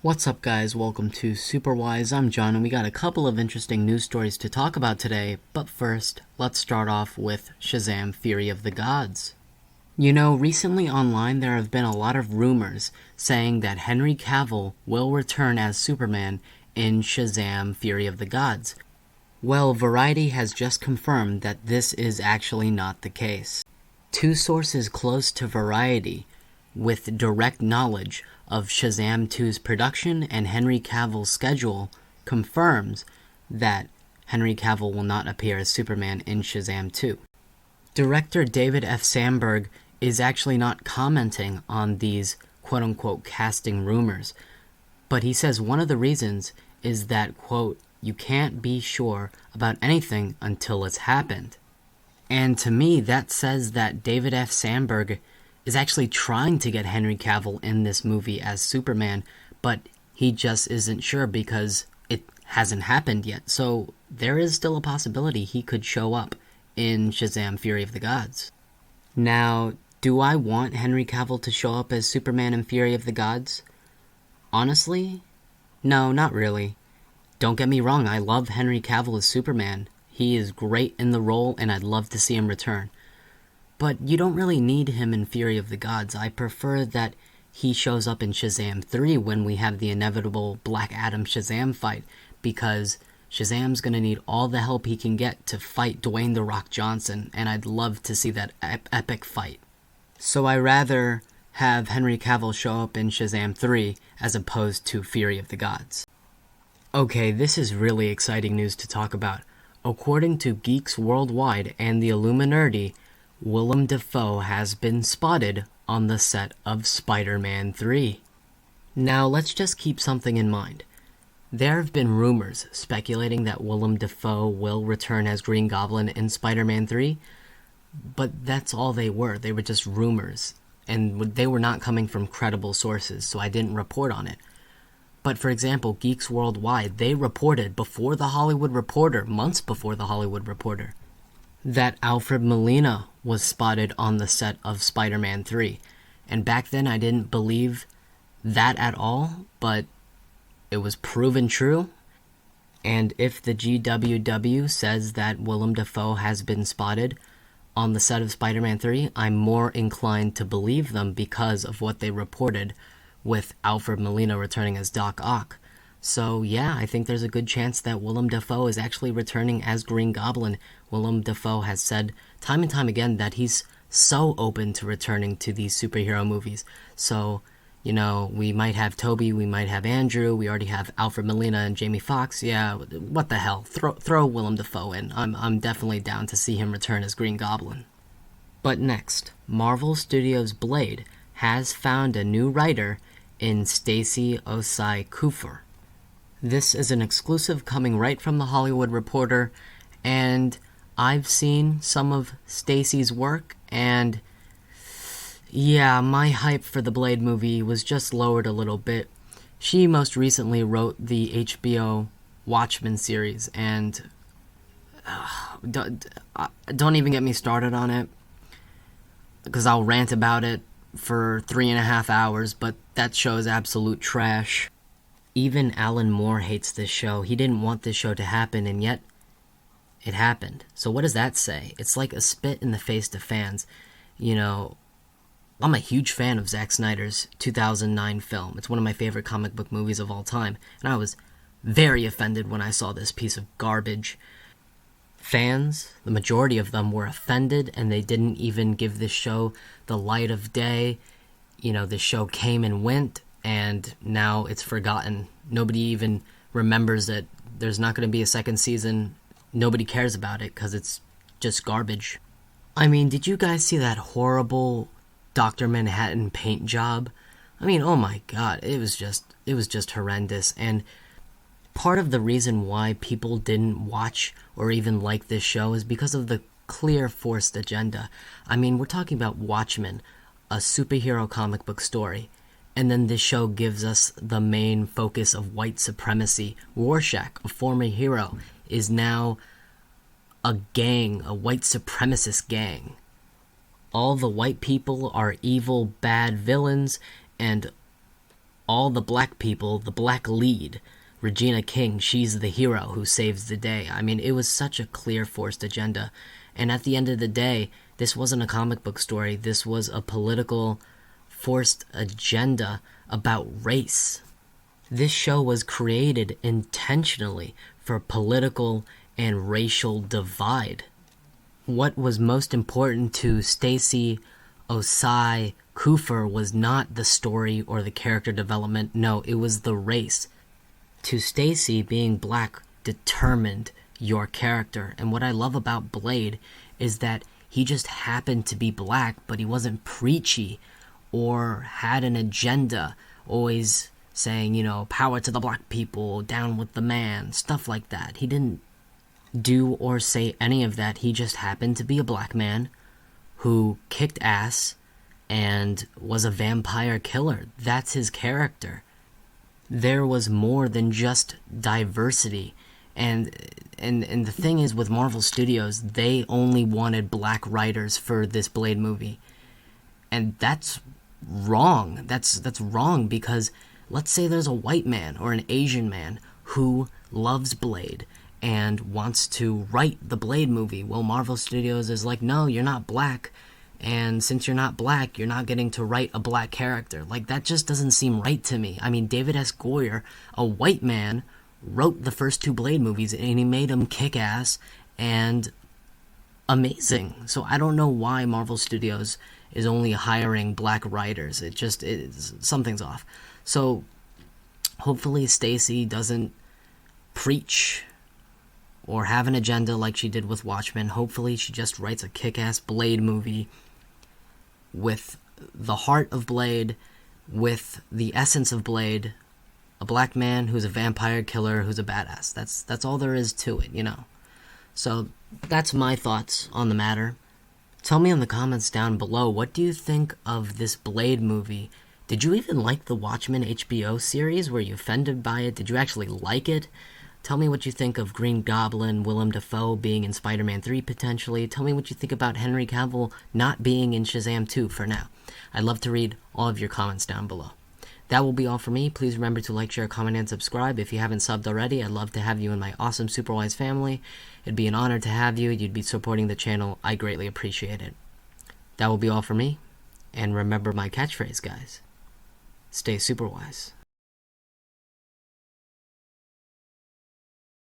What's up, guys? Welcome to Superwise. I'm John, and we got a couple of interesting news stories to talk about today. But first, let's start off with SHAZAM Fury of the Gods. You know, recently online there have been a lot of rumors saying that Henry Cavill will return as Superman in SHAZAM Fury of the Gods. Well, Variety has just confirmed that this is actually not the case. Two sources close to Variety, with direct knowledge of Shazam 2's production and Henry Cavill's schedule, confirms that Henry Cavill will not appear as Superman in Shazam 2. Director David F. Sandberg is actually not commenting on these quote-unquote casting rumors, but he says one of the reasons is that, quote, you can't be sure about anything until it's happened. And to me, that says that David F. Sandberg is actually trying to get Henry Cavill in this movie as Superman, but he just isn't sure because it hasn't happened yet. So there is still a possibility he could show up in Shazam Fury of the Gods. Now, do I want Henry Cavill to show up as Superman in Fury of the Gods? Honestly, no, not really. Don't get me wrong, I love Henry Cavill as Superman. He is great in the role, and I'd love to see him return. But you don't really need him in Fury of the Gods. I prefer that he shows up in Shazam 3 when we have the inevitable Black Adam Shazam fight, because Shazam's gonna need all the help he can get to fight Dwayne "The Rock" Johnson, and I'd love to see that epic fight. So I rather have Henry Cavill show up in Shazam 3 as opposed to Fury of the Gods. Okay, this is really exciting news to talk about. According to Geeks Worldwide and the Illuminati, Willem Dafoe has been spotted on the set of Spider-Man 3. Now, let's just keep something in mind. There have been rumors speculating that Willem Dafoe will return as Green Goblin in Spider-Man 3, but that's all they were. They were just rumors, and they were not coming from credible sources, so I didn't report on it. But for example, Geeks Worldwide, they reported before The Hollywood Reporter, months before The Hollywood Reporter, that Alfred Molina was spotted on the set of Spider-Man 3. And back then I didn't believe that at all, but it was proven true. And if the GWW says that Willem Dafoe has been spotted on the set of Spider-Man 3, I'm more inclined to believe them because of what they reported with Alfred Molina returning as Doc Ock. So yeah, I think there's a good chance that Willem Dafoe is actually returning as Green Goblin. Willem Dafoe has said time and time again that he's so open to returning to these superhero movies. So, you know, we might have Toby, we might have Andrew, we already have Alfred Molina and Jamie Foxx. Yeah, what the hell? Throw Willem Dafoe in. I'm definitely down to see him return as Green Goblin. But next, Marvel Studios' Blade has found a new writer in Stacy Osei Kuffour. This is an exclusive coming right from The Hollywood Reporter, and I've seen some of Stacy's work, and yeah, my hype for the Blade movie was just lowered a little bit. She most recently wrote the HBO WATCHMEN series, and don't even get me started on it, because I'll rant about it for 3.5 hours, but that show is absolute trash. Even Alan Moore hates this show. He didn't want this show to happen, and yet it happened. So what does that say? It's like a spit in the face to fans. You know, I'm a huge fan of Zack Snyder's 2009 film. It's one of my favorite comic book movies of all time, and I was very offended when I saw this piece of garbage. Fans, the majority of them, were offended, and they didn't even give this show the light of day. You know, this show came and went, and now it's forgotten. Nobody even remembers it. There's not going to be a second season. Nobody cares about it because it's just garbage. I mean, did you guys see that horrible Dr. Manhattan paint job? I mean, oh my god, it was just horrendous. And part of the reason why people didn't watch or even like this show is because of the clear forced agenda. I mean, we're talking about Watchmen, a superhero comic book story. And then this show gives us the main focus of white supremacy. Rorschach, a former hero, is now a gang, a white supremacist gang. All the white people are evil, bad villains, and all the black people, the black lead, Regina King, she's the hero who saves the day. I mean, it was such a clear forced agenda. And at the end of the day, this wasn't a comic book story. This was a political forced agenda about race. This show was created intentionally for political and racial divide. What was most important to Stacey Osai Kuffer was not the story or the character development. No, it was the race. To Stacey, being black determined your character. And what I love about Blade is that he just happened to be black, but he wasn't preachy or had an agenda, always saying, you know, power to the black people, down with the man, stuff like that. He didn't do or say any of that. He just happened to be a black man who kicked ass and was a vampire killer. That's his character. There was more than just diversity. And the thing is, with Marvel Studios, they only wanted black writers for this Blade movie. And that's wrong. That's wrong, because let's say there's a white man or an Asian man who loves Blade and wants to write the Blade movie. Well, Marvel Studios is like, no, you're not black. And since you're not black, you're not getting to write a black character. Like, that just doesn't seem right to me. I mean, David S. Goyer, a white man, wrote the first two Blade movies, and he made them kick-ass and amazing. So I don't know why Marvel Studios is only hiring black writers. Something's off. So hopefully Stacey doesn't preach or have an agenda like she did with Watchmen. Hopefully she just writes a kick-ass Blade movie with the heart of Blade, with the essence of Blade, a black man who's a vampire killer who's a badass. That's all there is to it, you know. So that's my thoughts on the matter. Tell me in the comments down below, what do you think of this Blade movie? Did you even like the Watchmen HBO series? Were you offended by it? Did you actually like it? Tell me what you think of Green Goblin, Willem Dafoe being in Spider-Man 3 potentially. Tell me what you think about Henry Cavill not being in Shazam 2 for now. I'd love to read all of your comments down below. That will be all for me. Please remember to like, share, comment, and subscribe. If you haven't subbed already, I'd love to have you in my awesome Superwise family. It'd be an honor to have you. You'd be supporting the channel. I greatly appreciate it. That will be all for me. And remember my catchphrase, guys. Stay Superwise.